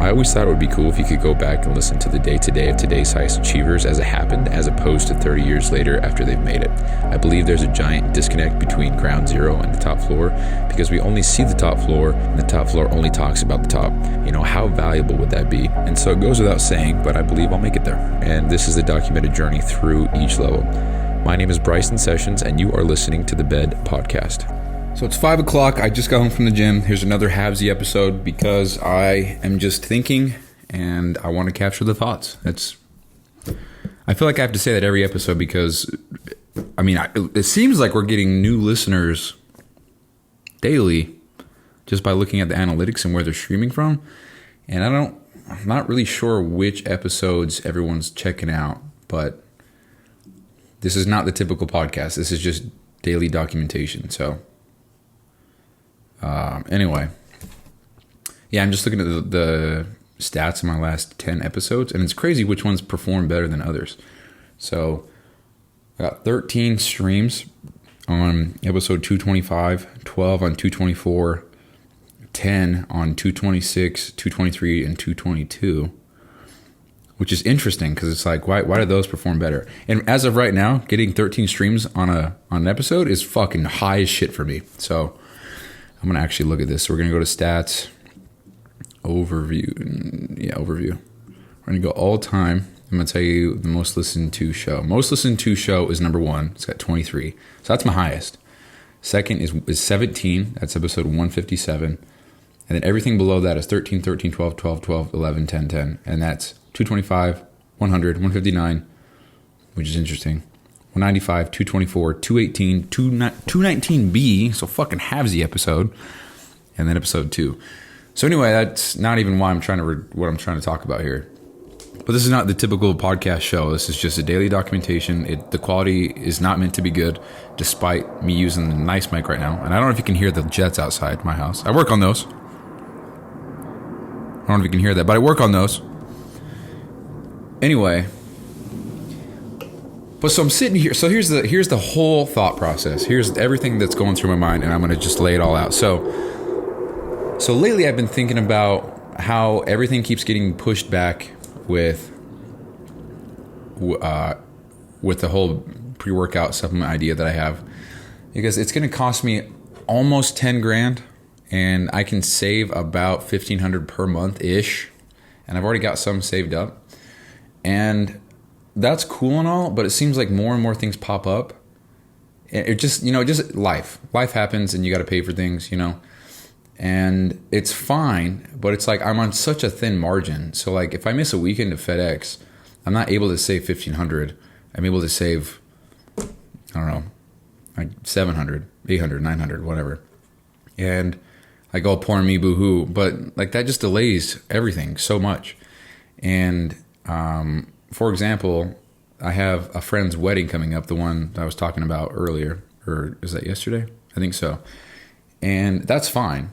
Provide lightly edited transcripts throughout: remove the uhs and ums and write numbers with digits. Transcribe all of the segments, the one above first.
I always thought it would be cool if you could go back and listen to the day-to-day of today's highest achievers as it happened, as opposed to 30 years later after they've made it. I believe there's a giant disconnect between ground zero and the top floor because we only see the top floor and the top floor only talks about the top. You know, how valuable would that be? And so it goes without saying, but I believe I'll make it there. And this is the documented journey through each level. My name is Bryson Sessions, and you are listening to the Bed Podcast. So it's 5 o'clock. I just got home from the gym. Here's another Habsy episode because I am just thinking and I want to capture the thoughts. I feel like I have to say that every episode because, it seems like we're getting new listeners daily just by looking at the analytics and where they're streaming from. And I'm not really sure which episodes everyone's checking out, but this is not the typical podcast. This is just daily documentation. So anyway, yeah, I'm just looking at the stats of my last 10 episodes, and it's crazy which ones perform better than others. So I got 13 streams on episode 225, 12 on 224, 10 on 226, 223, and 222, which is interesting because it's like, why do those perform better? And as of right now, getting 13 streams on an episode is fucking high as shit for me. So I'm going to actually look at this. So we're going to go to stats, overview. Yeah, overview. We're going to go all time. I'm going to tell you the most listened to show. Most listened to show is number 1. It's got 23. So that's my highest. Second is 17. That's episode 157. And then everything below that is 13, 13, 12, 12, 12, 11, 10, 10. And that's 225, 100, 159, which is interesting. 195, 224, 218, 219B, so fucking halvesy episode, and then episode 2. So anyway, that's not even why I'm trying to talk about here. But this is not the typical podcast show. This is just a daily documentation. The quality is not meant to be good, despite me using a nice mic right now. And I don't know if you can hear the jets outside my house. I work on those. I don't know if you can hear that, but I work on those. Anyway. But so I'm sitting here. So here's the whole thought process. Here's everything that's going through my mind, and I'm going to just lay it all out. So lately I've been thinking about how everything keeps getting pushed back with the whole pre-workout supplement idea that I have, because it's going to cost me almost 10 grand, and I can save about 1,500 per month ish, and I've already got some saved up, and that's cool and all, but it seems like more and more things pop up. It just life happens, and you got to pay for things, and it's fine, but it's like I'm on such a thin margin. So like if I miss a weekend of FedEx, I'm not able to save 1,500. I'm able to save, I don't know, like 700, 800, 900, whatever. And I go, poor me, boo-hoo. But like that just delays everything so much. And, for example, I have a friend's wedding coming up, the one that I was talking about earlier, or is that yesterday? I think so. And that's fine,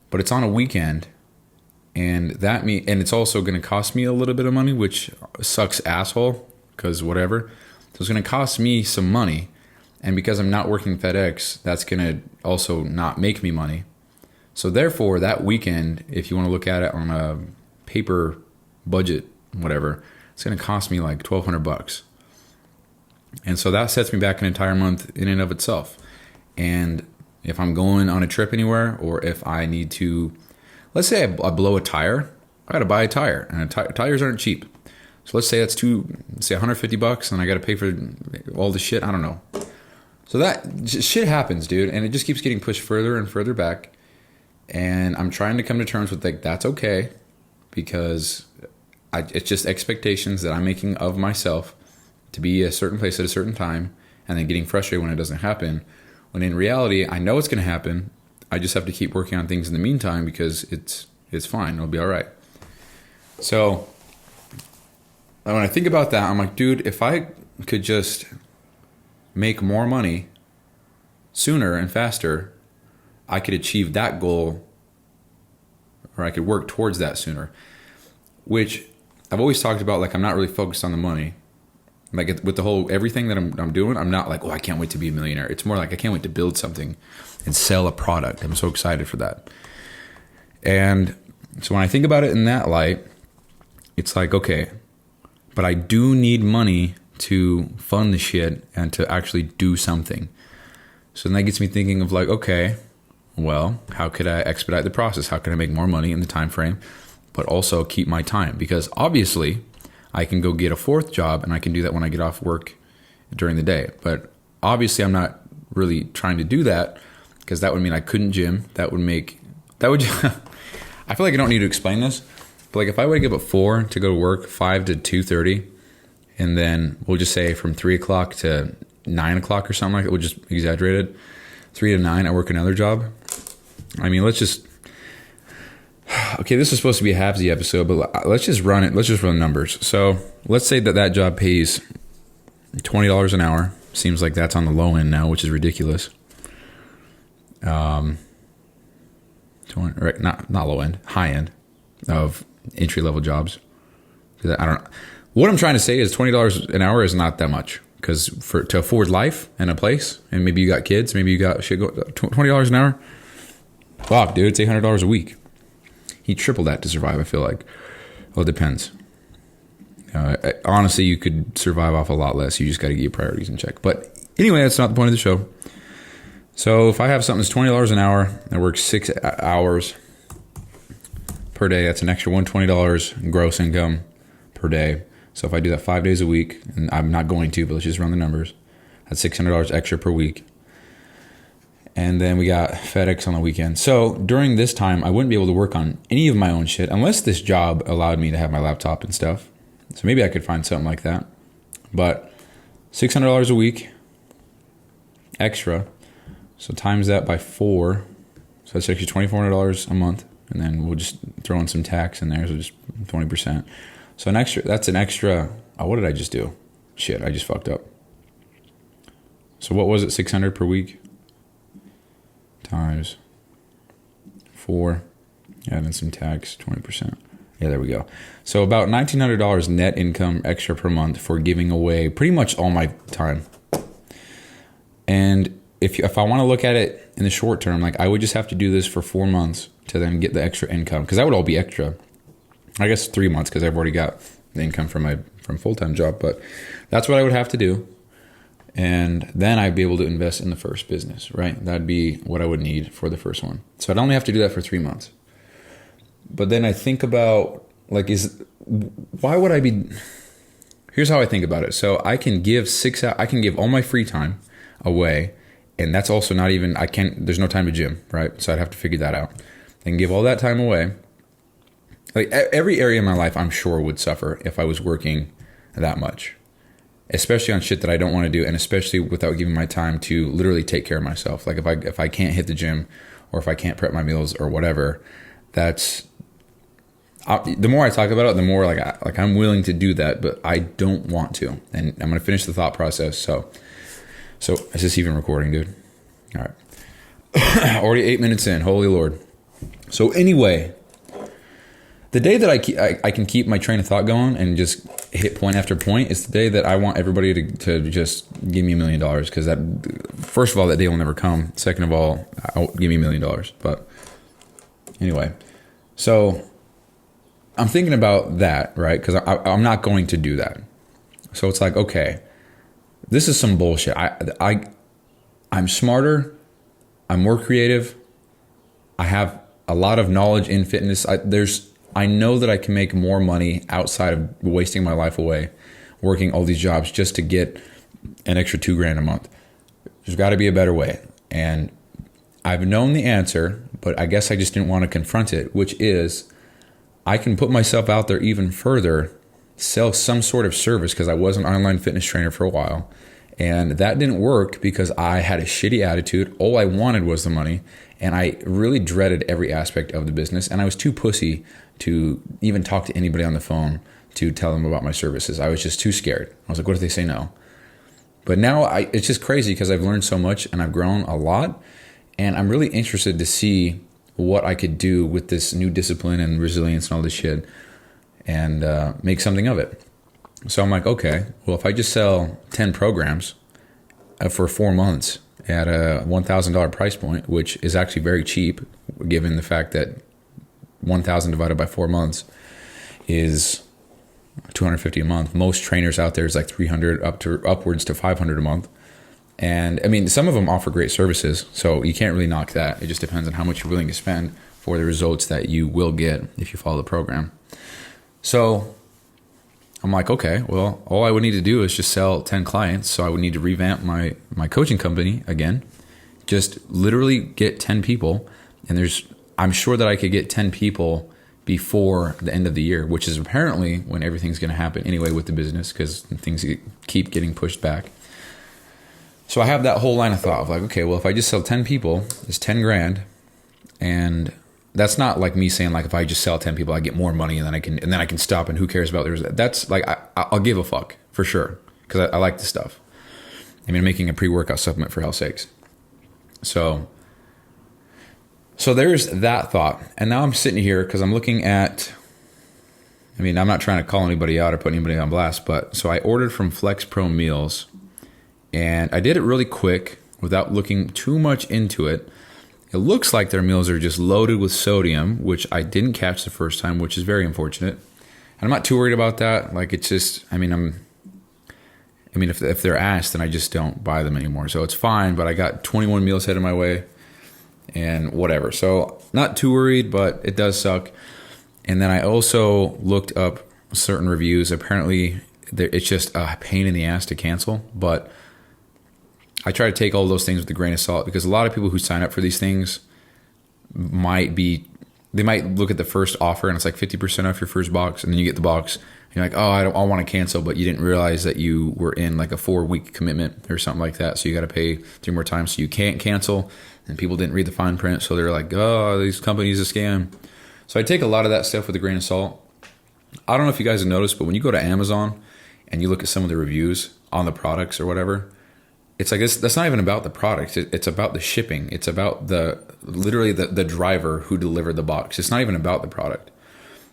but it's on a weekend, and and it's also going to cost me a little bit of money, which sucks asshole, because whatever. So it's going to cost me some money, and because I'm not working FedEx, that's going to also not make me money. So therefore, that weekend, if you want to look at it on a paper budget, whatever, it's going to cost me like $1,200. And so that sets me back an entire month in and of itself. And if I'm going on a trip anywhere, or if I need to, let's say I blow a tire, I got to buy a tire, and tires aren't cheap. So let's say that's $150, and I got to pay for all the shit. I don't know. So that shit happens, dude. And it just keeps getting pushed further and further back. And I'm trying to come to terms with like, that's okay, because it's just expectations that I'm making of myself to be a certain place at a certain time, and then getting frustrated when it doesn't happen. When in reality, I know it's going to happen. I just have to keep working on things in the meantime, because it's fine. It'll be all right. So when I think about that, I'm like, dude, if I could just make more money sooner and faster, I could achieve that goal, or I could work towards that sooner, which I've always talked about. Like, I'm not really focused on the money. Like with the whole everything that I'm doing, I'm not like, oh, I can't wait to be a millionaire. It's more like I can't wait to build something and sell a product. I'm so excited for that. And So when I think about it in that light, it's like, okay, but I do need money to fund the shit and to actually do something. So then that gets me thinking of like, okay, well, how could I expedite the process? How can I make more money in the time frame, but also keep my time? Because obviously I can go get a fourth job and I can do that when I get off work during the day. But obviously I'm not really trying to do that because that would mean I couldn't gym. I feel like I don't need to explain this, but like if I wake up at 4 to go to work, 5 to 2:30, and then we'll just say from 3 o'clock to 9 o'clock or something like that, we'll just exaggerate it. 3 to 9, I work another job. I mean, okay, this is supposed to be a halvesy episode, but let's just run it. Let's just run numbers. So let's say that job pays $20 an hour. Seems like that's on the low end now, which is ridiculous. 20, right? Not low end, high end of entry level jobs. What I'm trying to say is $20 an hour is not that much because to afford life and a place, and maybe you got kids, maybe you got shit. $20 an hour. Fuck, dude, it's $800 a week. He tripled that to survive, I feel like. Well, it depends. Honestly, you could survive off a lot less. You just got to get your priorities in check. But anyway, that's not the point of the show. So if I have something that's $20 an hour, I work 6 hours per day. That's an extra $120 gross income per day. So if I do that 5 days a week, and I'm not going to, but let's just run the numbers. That's $600 extra per week. And then we got FedEx on the weekend. So during this time, I wouldn't be able to work on any of my own shit unless this job allowed me to have my laptop and stuff. So maybe I could find something like that. But $600 a week extra. So times that by 4. So that's actually $2,400 a month. And then we'll just throw in some tax in there. So just 20%. So that's an extra. Oh, what did I just do? Shit, I just fucked up. So what was it? 600 per week times 4. Add in some tax, 20%. Yeah, there we go. So about $1,900 net income extra per month for giving away pretty much all my time. And if I want to look at it in the short term, like I would just have to do this for 4 months to then get the extra income, because that would all be extra. I guess 3 months because I've already got the income from full-time job, but that's what I would have to do. And then I'd be able to invest in the first business, right? That'd be what I would need for the first one. So I'd only have to do that for 3 months. But then I think about, like, why would I be... Here's how I think about it. So I can give all my free time away, and that's also not even, there's no time to gym, right? So I'd have to figure that out. I can give all that time away. Like, every area of my life, I'm sure, would suffer if I was working that much. Especially on shit that I don't want to do, and especially without giving my time to literally take care of myself. Like if I can't hit the gym, or if I can't prep my meals or whatever, the more I talk about it, the more like I'm willing to do that, but I don't want to. And I'm gonna finish the thought process. So is this even recording, dude? All right, already 8 minutes in. Holy Lord. So anyway, the day that I can keep my train of thought going and just hit point after point is the day that I want everybody to just give me $1 million, because that, first of all, that day will never come. Second of all, give me $1 million. But anyway, so I'm thinking about that, right? Because I'm not going to do that. So it's like, okay, this is some bullshit. I'm smarter. I'm more creative. I have a lot of knowledge in fitness. I know that I can make more money outside of wasting my life away working all these jobs just to get an extra $2,000 a month. There's got to be a better way. And I've known the answer, but I guess I just didn't want to confront it, which is I can put myself out there even further, sell some sort of service, because I was an online fitness trainer for a while. And that didn't work because I had a shitty attitude. All I wanted was the money. And I really dreaded every aspect of the business. And I was too pussy to even talk to anybody on the phone to tell them about my services. I was just too scared. I was like, what if they say no? But now it's just crazy because I've learned so much and I've grown a lot. And I'm really interested to see what I could do with this new discipline and resilience and all this shit and make something of it. So I'm like, okay, well, if I just sell 10 programs for 4 months at a $1,000 price point, which is actually very cheap given the fact that 1,000 divided by 4 months is $250 a month. Most trainers out there is like 300 upwards to 500 a month. And I mean, some of them offer great services, so you can't really knock that. It just depends on how much you're willing to spend for the results that you will get if you follow the program. So I'm like, okay, well, all I would need to do is just sell 10 clients. So I would need to revamp my coaching company again, just literally get 10 people. And I'm sure that I could get 10 people before the end of the year, which is apparently when everything's going to happen anyway with the business, because things keep getting pushed back. So I have that whole line of thought of like, okay, well, if I just sell 10 people, it's 10 grand. And that's not like me saying like, if I just sell 10 people, I get more money and then I can stop and who cares about theirs. That's like, I'll give a fuck for sure. Cause I like the stuff. I mean, making a pre-workout supplement for hell's sakes. So there's that thought. And now I'm sitting here because I'm looking at, I mean, I'm not trying to call anybody out or put anybody on blast, but so I ordered from Flex Pro Meals and I did it really quick without looking too much into it. It looks like their meals are just loaded with sodium, which I didn't catch the first time, which is very unfortunate. And I'm not too worried about that. Like it's just, if they're asked, then I just don't buy them anymore. So it's fine, but I got 21 meals headed my way. And whatever. So not too worried, but it does suck. And then I also looked up certain reviews. Apparently, it's just a pain in the ass to cancel. But I try to take all those things with a grain of salt because a lot of people who sign up for these things might look at the first offer and it's like 50% off your first box. And then you get the box. And you're like, oh, I want to cancel. But you didn't realize that you were in like a 4-week commitment or something like that. So you got to pay 3 more times. So you can't cancel. And people didn't read the fine print, so they're like, oh, these companies are a scam. So I take a lot of that stuff with a grain of salt. I don't know if you guys have noticed, but when you go to Amazon and you look at some of the reviews on the products or whatever, it's like that's not even about the product. It's about the shipping. It's about literally the driver who delivered the box. It's not even about the product.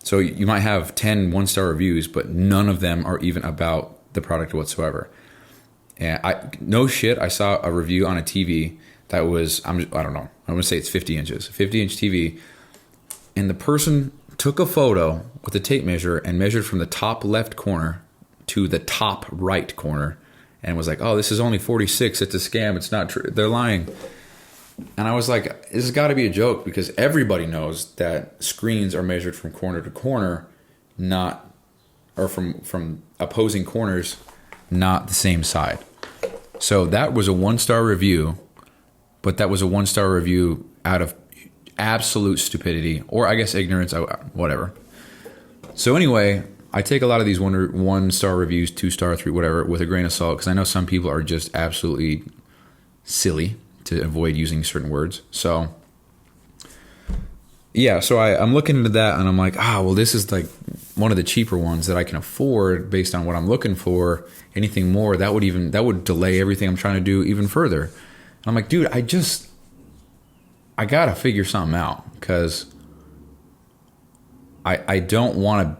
So you might have 10 one-star reviews, but none of them are even about the product whatsoever. And I saw a review on a TV that was, I don't know, I'm going to say it's 50 inches, 50-inch TV. And the person took a photo with a tape measure and measured from the top left corner to the top right corner and was like, oh, this is only 46. It's a scam. It's not true. They're lying. And I was like, this has got to be a joke because everybody knows that screens are measured from corner to corner, or from opposing corners, not the same side. So that was a 1-star review. But that was a 1-star review out of absolute stupidity, or I guess ignorance, whatever. So anyway, I take a lot of these 1-star reviews, 2-star, 3, whatever, with a grain of salt, because I know some people are just absolutely silly to avoid using certain words. So yeah, so I'm looking into that, and I'm like, well, this is like one of the cheaper ones that I can afford based on what I'm looking for. Anything more, that would delay everything I'm trying to do even further. I'm like, dude, I got to figure something out because I don't want to,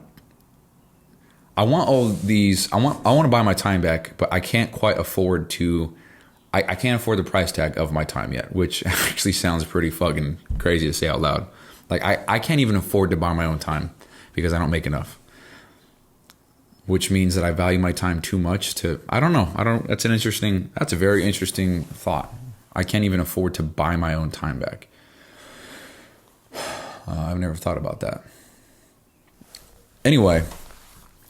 I want all these, I want to buy my time back, but I can't quite afford to, I can't afford the price tag of my time yet, which actually sounds pretty fucking crazy to say out loud. Like I can't even afford to buy my own time because I don't make enough, which means that I value my time too much to, I don't know. That's a very interesting thought. I can't even afford to buy my own time back. I've never thought about that. Anyway,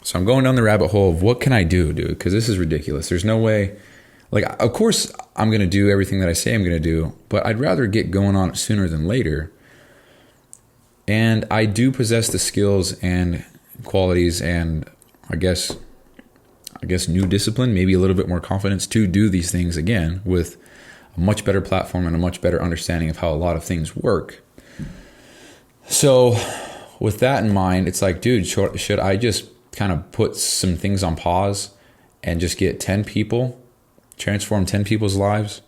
so I'm going down the rabbit hole of what can I do, dude? Because this is ridiculous. There's no way. Like, of course, I'm going to do everything that I say I'm going to do, but I'd rather get going on it sooner than later. And I do possess the skills and qualities and I guess new discipline, maybe a little bit more confidence to do these things again with a much better platform and a much better understanding of how a lot of things work. So with that in mind, it's like, dude, should I just kind of put some things on pause and just get 10 people, transform 10 people's lives,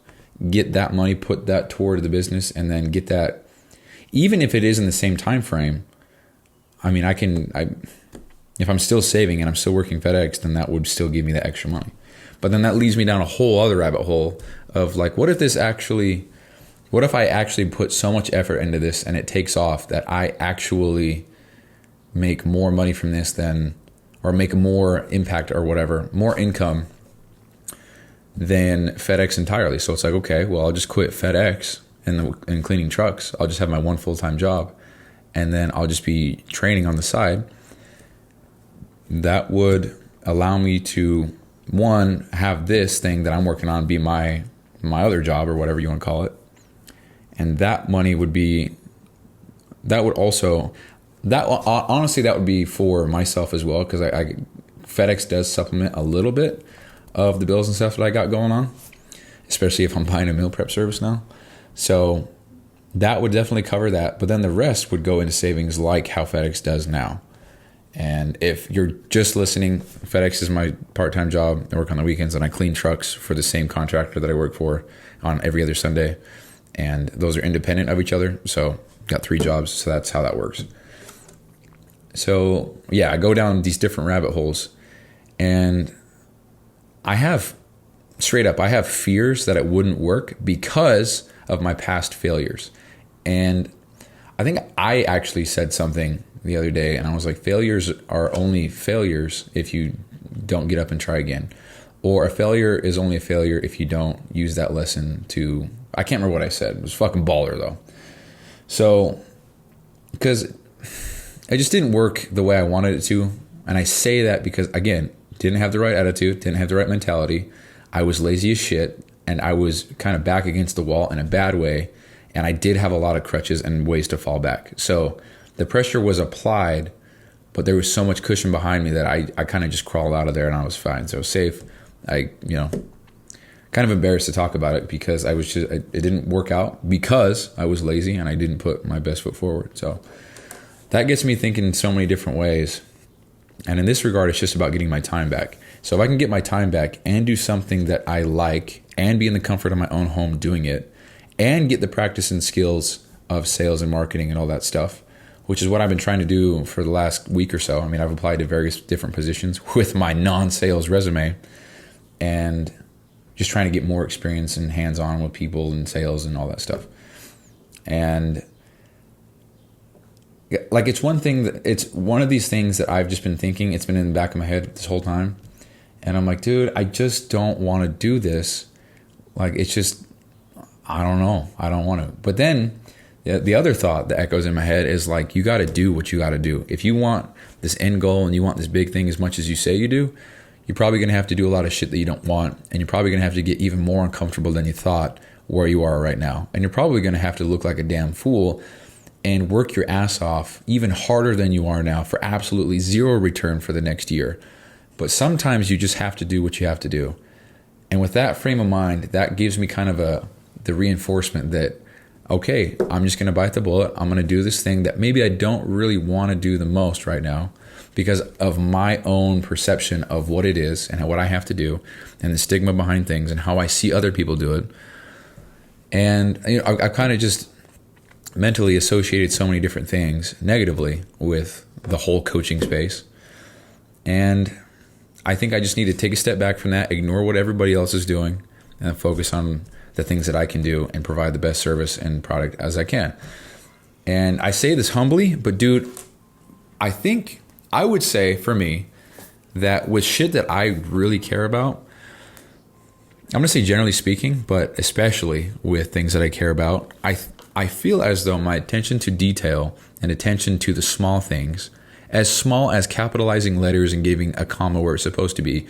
get that money, put that toward the business, and then get that, even if it is in the same time frame. I mean, if I'm still saving and I'm still working FedEx, then that would still give me the extra money. But then that leads me down a whole other rabbit hole of like, what if this actually What if I actually put so much effort into this and it takes off that I actually make more money from this than, or make more impact or whatever, more income than FedEx entirely? So it's like, okay, well, I'll just quit FedEx and cleaning trucks. I'll just have my one full-time job, and then I'll just be training on the side. That would allow me to, one, have this thing that I'm working on be my other job, or whatever you want to call it. And that money would be, honestly, that would be for myself as well, because FedEx does supplement a little bit of the bills and stuff that I got going on, especially if I'm buying a meal prep service now. So that would definitely cover that. But then the rest would go into savings like how FedEx does now. And if you're just listening, FedEx is my part-time job. I work on the weekends, and I clean trucks for the same contractor that I work for on every other Sunday. And those are independent of each other. So got 3 jobs. So that's how that works. So yeah, I go down these different rabbit holes, and I have fears that it wouldn't work because of my past failures. And I think I actually said something the other day, and I was like, failures are only failures if you don't get up and try again. Or a failure is only a failure if you don't use that lesson to, I can't remember what I said. It was fucking baller though. So, because it just didn't work the way I wanted it to. And I say that because, again, didn't have the right attitude, didn't have the right mentality. I was lazy as shit, and I was kind of back against the wall in a bad way. And I did have a lot of crutches and ways to fall back. So the pressure was applied, but there was so much cushion behind me that I kind of just crawled out of there, and I was fine. So safe. I, kind of embarrassed to talk about it because it didn't work out because I was lazy and I didn't put my best foot forward. So that gets me thinking in so many different ways. And in this regard, it's just about getting my time back. So if I can get my time back and do something that I like and be in the comfort of my own home doing it, and get the practice and skills of sales and marketing and all that stuff, which is what I've been trying to do for the last week or so. I mean, I've applied to various different positions with my non-sales resume, and just trying to get more experience and hands-on with people and sales and all that stuff. And like, it's one of these things that I've just been thinking, it's been in the back of my head this whole time. And I'm like, dude, I just don't want to do this. Like, it's just, I don't know. I don't want to. But then the other thought that echoes in my head is like, you got to do what you got to do. If you want this end goal and you want this big thing as much as you say you do, you're probably going to have to do a lot of shit that you don't want. And you're probably going to have to get even more uncomfortable than you thought where you are right now. And you're probably going to have to look like a damn fool and work your ass off even harder than you are now for absolutely zero return for the next year. But sometimes you just have to do what you have to do. And with that frame of mind, that gives me kind of the reinforcement that, okay, I'm just going to bite the bullet. I'm going to do this thing that maybe I don't really want to do the most right now because of my own perception of what it is and what I have to do and the stigma behind things and how I see other people do it. And I've kind of just mentally associated so many different things negatively with the whole coaching space. And I think I just need to take a step back from that, ignore what everybody else is doing, and focus on the things that I can do and provide the best service and product as I can. And I say this humbly, but dude, I think I would say for me that with shit that I really care about, I'm gonna say generally speaking, but especially with things that I care about, I feel as though my attention to detail and attention to the small things, as small as capitalizing letters and giving a comma where it's supposed to be,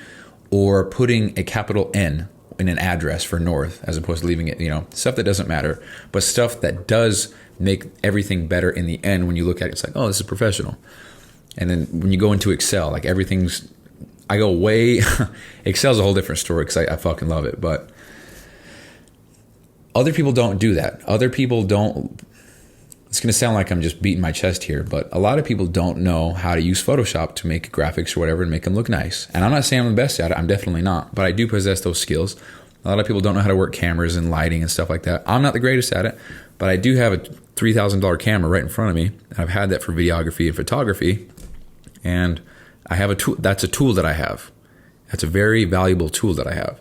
or putting a capital N in an address for north as opposed to leaving it, stuff that doesn't matter, but stuff that does make everything better in the end. When you look at it, it's like, oh, this is professional. And then when you go into Excel, like I go way, Excel's a whole different story because I fucking love it. But other people don't do that. Other people don't, it's going to sound like I'm just beating my chest here, but a lot of people don't know how to use Photoshop to make graphics or whatever and make them look nice. And I'm not saying I'm the best at it. I'm definitely not, but I do possess those skills. A lot of people don't know how to work cameras and lighting and stuff like that. I'm not the greatest at it, but I do have a $3,000 camera right in front of me. I've had that for videography and photography. And I have a tool. That's a tool that I have. That's a very valuable tool that I have.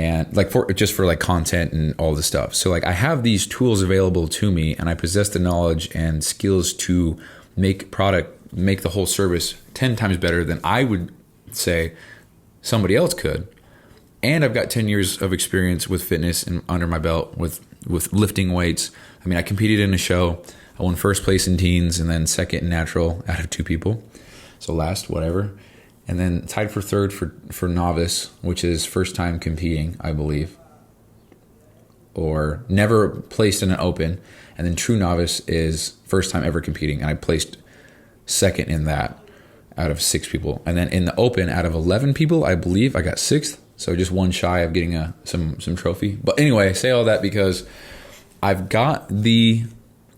and like for like content and all this stuff. So like I have these tools available to me, and I possess the knowledge and skills to make the whole service 10 times better than I would say somebody else could. And I've got 10 years of experience with fitness and under my belt with lifting weights. I mean, I competed in a show. I won first place in teens and then second in natural out of 2 people. So last, whatever. And then tied for third for novice, which is first time competing, I believe. Or never placed in an open. And then true novice is first time ever competing. And I placed second in that out of 6 people. And then in the open, out of 11 people, I believe I got 6th. So just one shy of getting some trophy. But anyway, I say all that because I've got the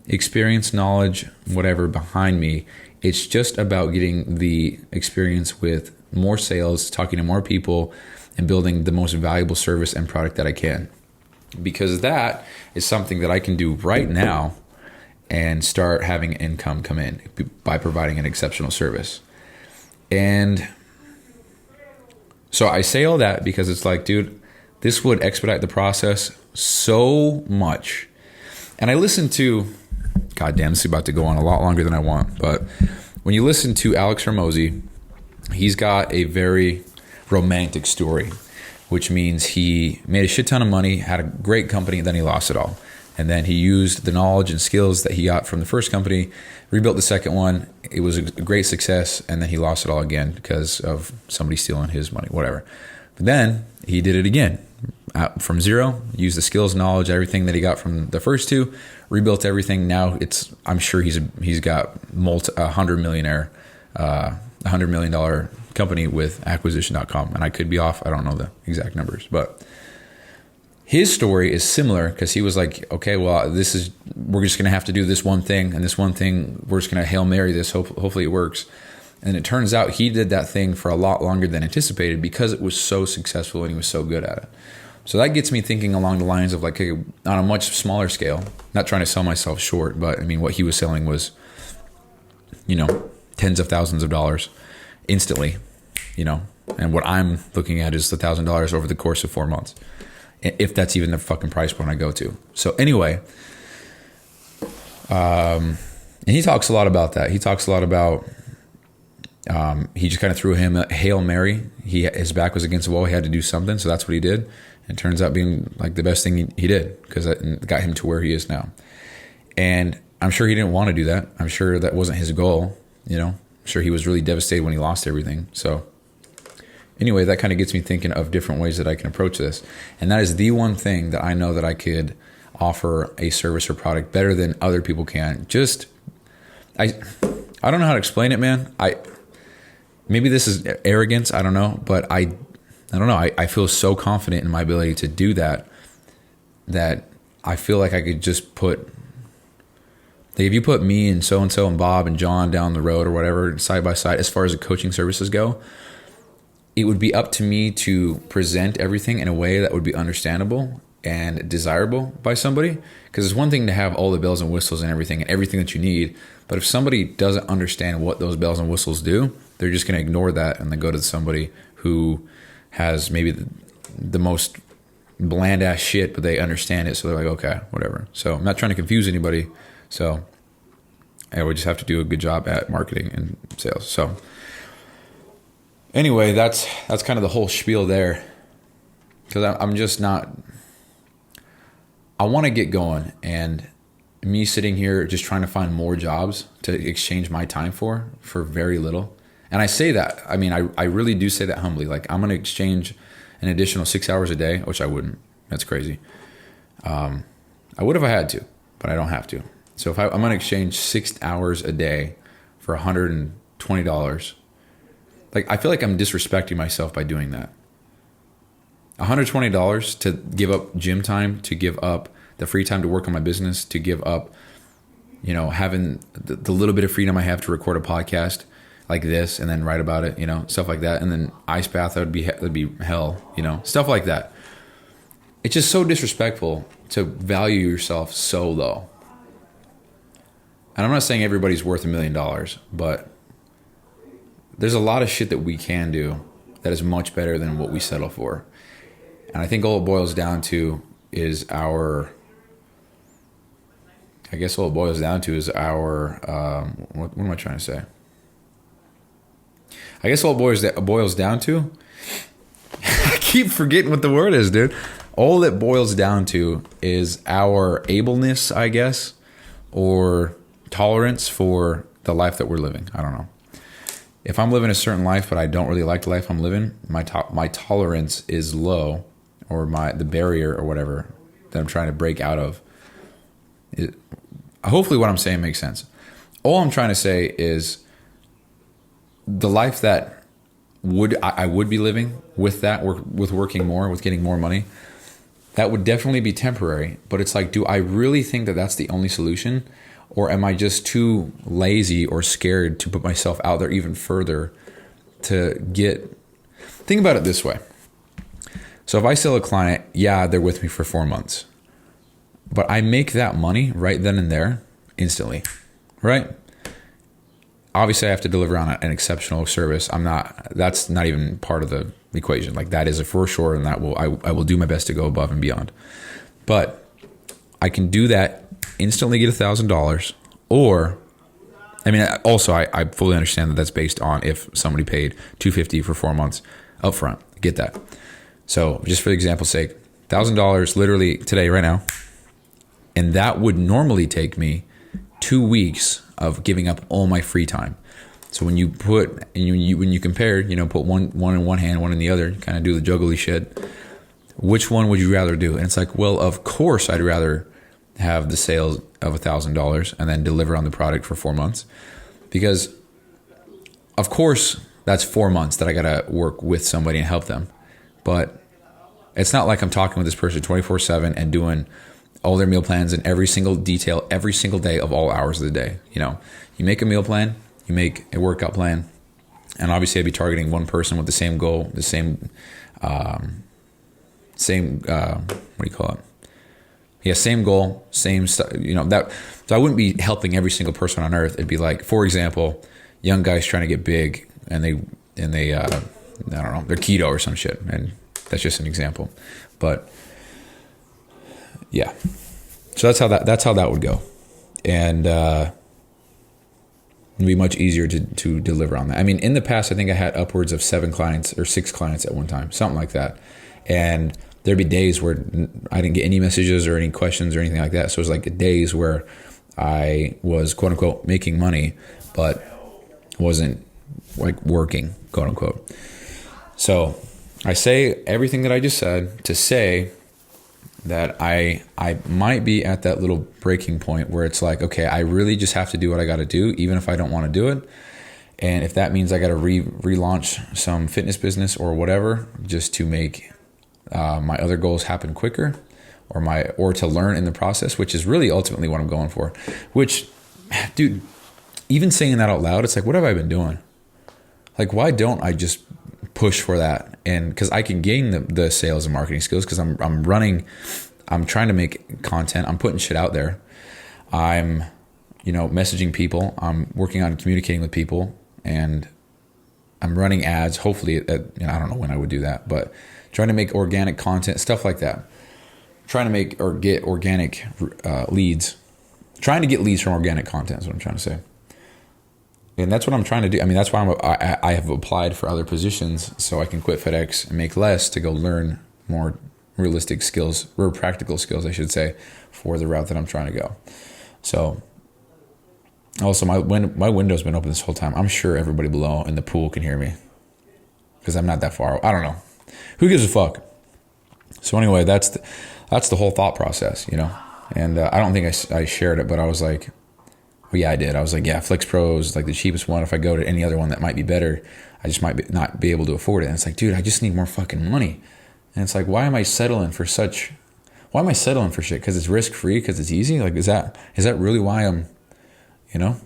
experience, knowledge, whatever behind me. It's just about getting the experience with more sales, talking to more people, and building the most valuable service and product that I can. Because that is something that I can do right now and start having income come in by providing an exceptional service. And so I say all that because it's like, dude, this would expedite the process so much. And I listened to, goddamn, this is about to go on a lot longer than I want, but when you listen to Alex Hormozi, he's got a very romantic story, which means he made a shit ton of money, had a great company, and then he lost it all. And then he used the knowledge and skills that he got from the first company, rebuilt the second one. It was a great success, and then he lost it all again because of somebody stealing his money, whatever. But then he did it again from zero, used the skills, knowledge, everything that he got from the first 2, rebuilt everything. Now I'm sure he's got $100 million company with acquisition.com. And I could be off. I don't know the exact numbers, but his story is similar because he was like, okay, well, we're just going to have to do this one thing, and this one thing, we're just going to Hail Mary this. Hopefully it works. And it turns out he did that thing for a lot longer than anticipated because it was so successful and he was so good at it. So that gets me thinking along the lines of like, okay, on a much smaller scale, not trying to sell myself short, but I mean, what he was selling was, tens of thousands of dollars instantly, and what I'm looking at is $1,000 over the course of 4 months, if that's even the fucking price point I go to. So anyway, and he talks a lot about that. He talks a lot about, he just kind of threw him a Hail Mary. His back was against the wall. He had to do something. So that's what he did. And it turns out being like the best thing he did because it got him to where he is now. And I'm sure he didn't want to do that. I'm sure that wasn't his goal. I'm sure he was really devastated when he lost everything. So anyway, that kind of gets me thinking of different ways that I can approach this. And that is the one thing that I know that I could offer a service or product better than other people can. I don't know how to explain it, man. Maybe this is arrogance. I don't know, but I don't know. I feel so confident in my ability to do that I feel like I could just put, like if you put me and so-and-so and Bob and John down the road or whatever side by side, as far as the coaching services go, it would be up to me to present everything in a way that would be understandable and desirable by somebody. Because it's one thing to have all the bells and whistles and everything that you need. But if somebody doesn't understand what those bells and whistles do, they're just going to ignore that and then go to somebody who has maybe the most bland ass shit, but they understand it. So they're like, okay, whatever. So I'm not trying to confuse anybody. So I would just have to do a good job at marketing and sales. So anyway, that's kind of the whole spiel there. Because I'm just not, I want to get going, and me sitting here just trying to find more jobs to exchange my time for very little. And I say that, I mean, I really do say that humbly. Like, I'm going to exchange an additional 6 hours a day, which I wouldn't. That's crazy. I would if I had to, but I don't have to. So if I'm going to exchange 6 hours a day for $120, like, I feel like I'm disrespecting myself by doing that. $120 to give up gym time, to give up the free time to work on my business, to give up, having the little bit of freedom I have to record a podcast like this and then write about it, stuff like that. And then ice bath, that'd be hell, stuff like that. It's just so disrespectful to value yourself so low. And I'm not saying everybody's worth $1 million, but there's a lot of shit that we can do that is much better than what we settle for. And I think all it boils down to is our, what am I trying to say? I guess all it boils down to, I keep forgetting what the word is, dude. All it boils down to is our ableness, I guess, or tolerance for the life that we're living. I don't know. If I'm living a certain life, but I don't really like the life I'm living, my tolerance is low, or the barrier or whatever that I'm trying to break out of. Hopefully what I'm saying makes sense. All I'm trying to say is the life that I would be living with working more, with getting more money, that would definitely be temporary. But it's like, do I really think that that's the only solution? Or am I just too lazy or scared to put myself out there even further to get... Think about it this way. So if I sell a client, yeah, they're with me for 4 months. But I make that money right then and there, instantly, right? Obviously, I have to deliver on an exceptional service. That's not even part of the equation. Like, that is a for sure, and I will do my best to go above and beyond. But I can do that, instantly get $1,000, or, I mean, also I fully understand that that's based on if somebody paid $250 for 4 months upfront. Get that. So just for example's sake, $1,000 literally today, right now, and that would normally take me 2 weeks of giving up all my free time. So when you compare, put one in one hand, one in the other, kind of do the juggly shit, which one would you rather do? And it's like, well, of course I'd rather have the sales of $1,000 and then deliver on the product for 4 months, because of course that's 4 months that I got to work with somebody and help them. But it's not like I'm talking with this person 24/7 and doing all their meal plans in every single detail, every single day of all hours of the day. You make a meal plan, you make a workout plan, and obviously I'd be targeting one person with the same goal, the same what do you call it? Yeah, same goal, same stuff, that. So I wouldn't be helping every single person on earth. It'd be like, for example, young guys trying to get big and they I don't know, they're keto or some shit. And that's just an example. But yeah. So that's how that would go. And it'd be much easier to deliver on that. I mean, in the past, I think I had upwards of 7 clients or 6 clients at one time, something like that. And there'd be days where I didn't get any messages or any questions or anything like that. So it was like days where I was, quote unquote, making money, but wasn't like working, quote unquote. So I say everything that I just said to say that I might be at that little breaking point where it's like, okay, I really just have to do what I got to do, even if I don't want to do it. And if that means I got to relaunch some fitness business or whatever, just to make my other goals happen quicker, or to learn in the process, which is really ultimately what I'm going for. Which, dude, even saying that out loud, it's like, what have I been doing? Like, why don't I just push for that? And because I can gain the sales and marketing skills, because I'm trying to make content, I'm putting shit out there, I'm messaging people, I'm working on communicating with people, and I'm running ads. Hopefully I don't know when I would do that, but trying to make organic content, stuff like that. Trying to make or get organic leads. Trying to get leads from organic content is what I'm trying to say. And that's what I'm trying to do. I mean, that's why I have applied for other positions, so I can quit FedEx and make less to go learn more realistic skills, or practical skills, I should say, for the route that I'm trying to go. So, also, my window's been open this whole time. I'm sure everybody below in the pool can hear me, because I'm not that far. I don't know. Who gives a fuck? So anyway, that's the whole thought process, And I don't think I shared it, but I was like, well, yeah, I did. I was like, yeah, Flex Pro is like the cheapest one. If I go to any other one that might be better, I just might not be able to afford it. And it's like, dude, I just need more fucking money. And it's like, why am I settling for shit? Because it's risk free? Because it's easy? Like, is that really why I'm, And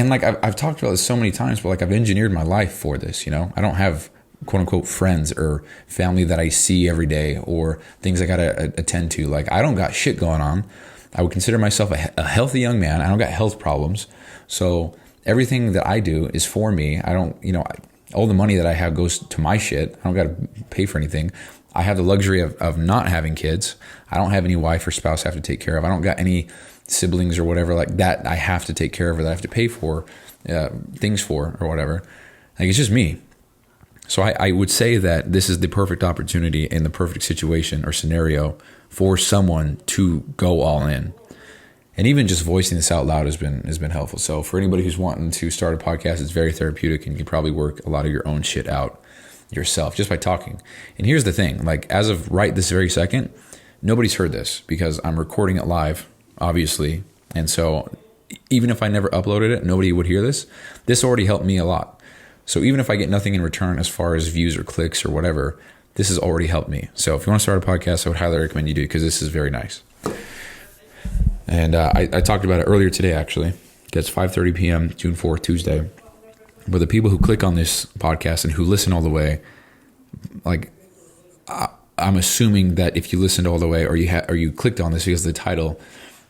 like I've talked about this so many times, but like I've engineered my life for this. I don't have quote unquote friends or family that I see every day or things I gotta attend to. Like, I don't got shit going on. I would consider myself a healthy young man. I don't got health problems. So everything that I do is for me. I don't, all the money that I have goes to my shit. I don't got to pay for anything. I have the luxury of not having kids. I don't have any wife or spouse I have to take care of. I don't got any siblings or whatever like that I have to take care of or that I have to pay for things for or whatever. Like, it's just me. So I would say that this is the perfect opportunity and the perfect situation or scenario for someone to go all in. And even just voicing this out loud has been helpful. So for anybody who's wanting to start a podcast, it's very therapeutic, and you can probably work a lot of your own shit out yourself just by talking. And here's the thing, like, as of right this very second, nobody's heard this because I'm recording it live, obviously. And so even if I never uploaded it, nobody would hear this. This already helped me a lot. So even if I get nothing in return as far as views or clicks or whatever, this has already helped me. So if you want to start a podcast, I would highly recommend you do it, because this is very nice. And I talked about it earlier today, actually. That's 5:30 p.m., June 4th, Tuesday. But the people who click on this podcast and who listen all the way, like, I'm assuming that if you listened all the way or you clicked on this because of the title,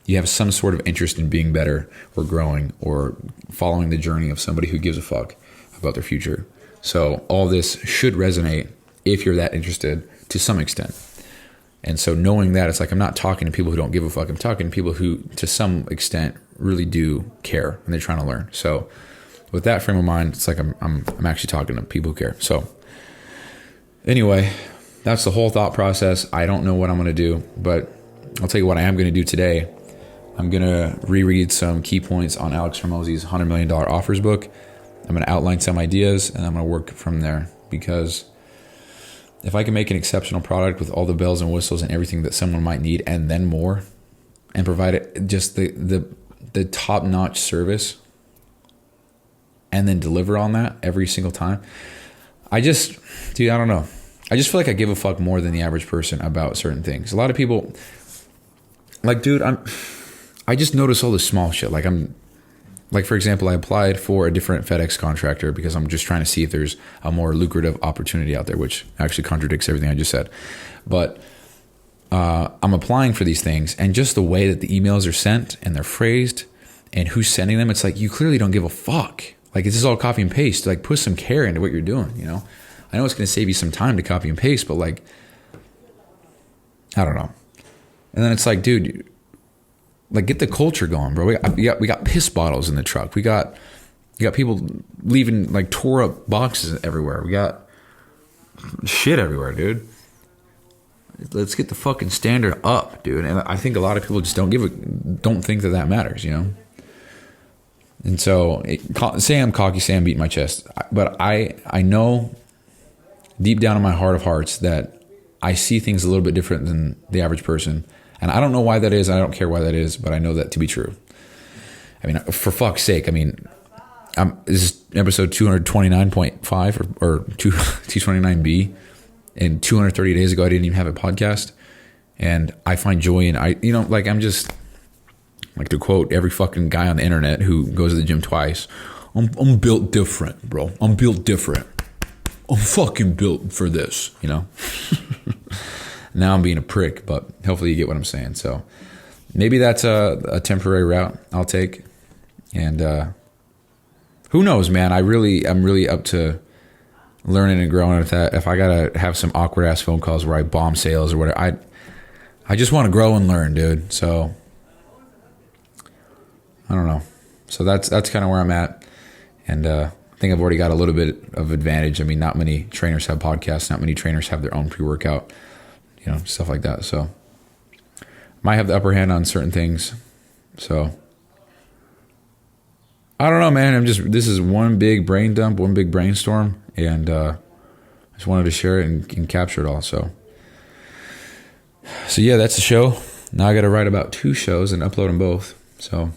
you have some sort of interest in being better or growing or following the journey of somebody who gives a fuck about their future. So all this should resonate if you're that interested to some extent. And so knowing that, it's like, I'm not talking to people who don't give a fuck. I'm talking to people who, to some extent, really do care and they're trying to learn. So with that frame of mind, it's like I'm actually talking to people who care. So anyway, that's the whole thought process. I don't know what I'm going to do, but I'll tell you what I am going to do today. I'm going to reread some key points on Alex Hormozi's $100 Million Offers book. I'm going to outline some ideas, and I'm going to work from there, because if I can make an exceptional product with all the bells and whistles and everything that someone might need and then more, and provide it just the top-notch service, and then deliver on that every single time, I don't know. I just feel like I give a fuck more than the average person about certain things. A lot of people, like, dude, I just notice all this small shit. Like, for example, I applied for a different FedEx contractor because I'm just trying to see if there's a more lucrative opportunity out there, which actually contradicts everything I just said. But I'm applying for these things, and just the way that the emails are sent and they're phrased and who's sending them, it's like, you clearly don't give a fuck. Like, this is all copy and paste. Like, put some care into what you're doing, you know? I know it's going to save you some time to copy and paste, but, like, I don't know. And then it's like, dude, like, get the culture going, bro. We got piss bottles in the truck. We got people leaving, like, tore up boxes everywhere. We got shit everywhere, dude. Let's get the fucking standard up, dude. And I think a lot of people just don't think that matters, you know? And so, say I'm cocky, say I'm beating my chest, but I know deep down in my heart of hearts that I see things a little bit different than the average person. And I don't know why that is. I don't care why that is, but I know that to be true. I mean, for fuck's sake, I mean, this is episode 229.5 or 229B. And 230 days ago, I didn't even have a podcast. And I find joy in, I'm just, like, to quote every fucking guy on the internet who goes to the gym twice, I'm built different, bro. I'm built different. I'm fucking built for this, you know? Now I'm being a prick, but hopefully you get what I'm saying. So maybe that's a temporary route I'll take. And who knows, man? I'm really up to learning and growing with that. If I gotta have some awkward ass phone calls where I bomb sales or whatever, I just want to grow and learn, dude. So I don't know. So that's kind of where I'm at. And I think I've already got a little bit of advantage. I mean, not many trainers have podcasts. Not many trainers have their own pre-workout, you know, stuff like that. So might have the upper hand on certain things. So I don't know, man. This is one big brain dump, one big brainstorm. And I just wanted to share it and capture it all. So yeah, that's the show. Now I got to write about 2 shows and upload them both. So,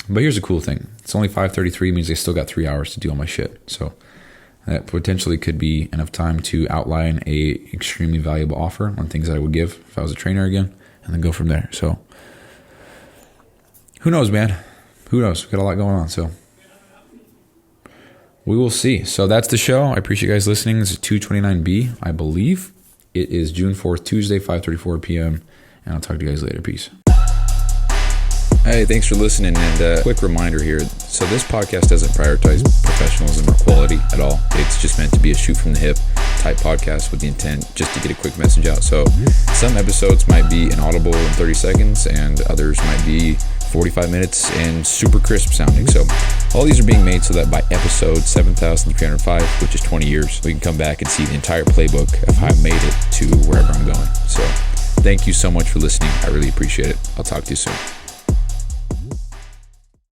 but here's the cool thing. It's only 5:33, means I still got 3 hours to do all my shit. So that potentially could be enough time to outline a extremely valuable offer on things that I would give if I was a trainer again, and then go from there. So who knows, man? Who knows? We got a lot going on. So we will see. So that's the show. I appreciate you guys listening. This is 229B, I believe. It is June 4th, Tuesday, 5:34 p.m. And I'll talk to you guys later. Peace. Hey, thanks for listening. And quick reminder here. So this podcast doesn't prioritize professionalism or quality at all. It's just meant to be a shoot from the hip type podcast with the intent just to get a quick message out. So some episodes might be inaudible in 30 seconds and others might be 45 minutes and super crisp sounding. So all these are being made so that by episode 7,305, which is 20 years, we can come back and see the entire playbook of how I made it to wherever I'm going. So thank you so much for listening. I really appreciate it. I'll talk to you soon.